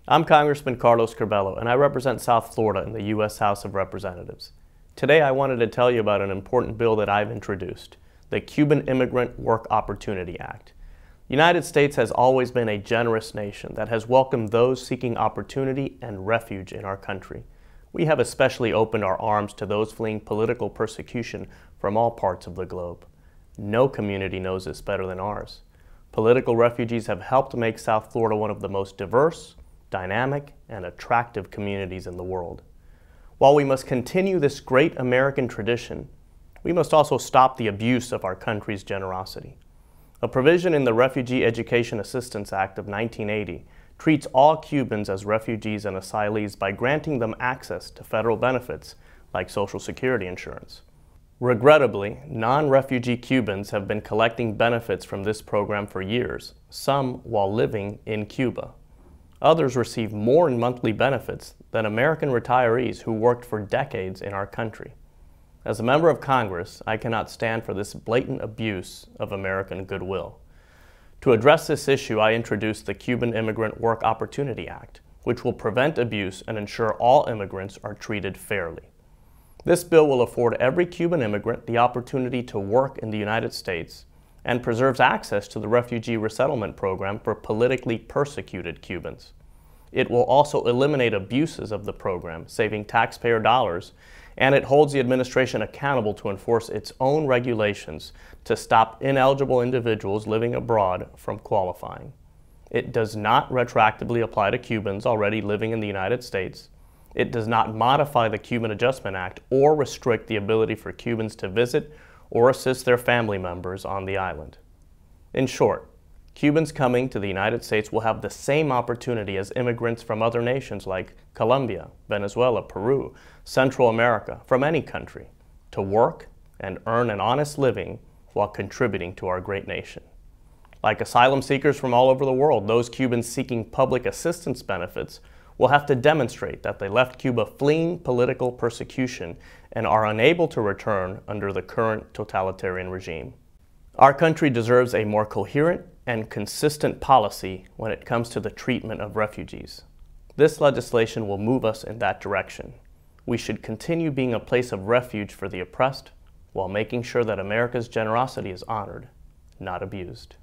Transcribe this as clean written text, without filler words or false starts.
I'm Congressman Carlos Curbelo, and I represent South Florida in the U.S. House of Representatives. Today I wanted to tell you about an important bill that I've introduced, the Cuban Immigrant Work Opportunity Act. The United States has always been a generous nation that has welcomed those seeking opportunity and refuge in our country. We have especially opened our arms to those fleeing political persecution from all parts of the globe. No community knows this better than ours. Political refugees have helped make South Florida one of the most diverse, dynamic, and attractive communities in the world. While we must continue this great American tradition, we must also stop the abuse of our country's generosity. A provision in the Refugee Education Assistance Act of 1980 treats all Cubans as refugees and asylees by granting them access to federal benefits like Social Security insurance. Regrettably, non-refugee Cubans have been collecting benefits from this program for years, some while living in Cuba. Others receive more in monthly benefits than American retirees who worked for decades in our country. As a member of Congress, I cannot stand for this blatant abuse of American goodwill. To address this issue, I introduced the Cuban Immigrant Work Opportunity Act, which will prevent abuse and ensure all immigrants are treated fairly. This bill will afford every Cuban immigrant the opportunity to work in the United States and preserves access to the Refugee Resettlement Program for politically persecuted Cubans. It will also eliminate abuses of the program, saving taxpayer dollars, and it holds the administration accountable to enforce its own regulations to stop ineligible individuals living abroad from qualifying. It does not retroactively apply to Cubans already living in the United States. It does not modify the Cuban Adjustment Act or restrict the ability for Cubans to visit or assist their family members on the island. In short, Cubans coming to the United States will have the same opportunity as immigrants from other nations like Colombia, Venezuela, Peru, Central America, from any country, to work and earn an honest living while contributing to our great nation. Like asylum seekers from all over the world, those Cubans seeking public assistance benefits will have to demonstrate that they left Cuba fleeing political persecution and are unable to return under the current totalitarian regime. Our country deserves a more coherent and consistent policy when it comes to the treatment of refugees. This legislation will move us in that direction. We should continue being a place of refuge for the oppressed while making sure that America's generosity is honored, not abused.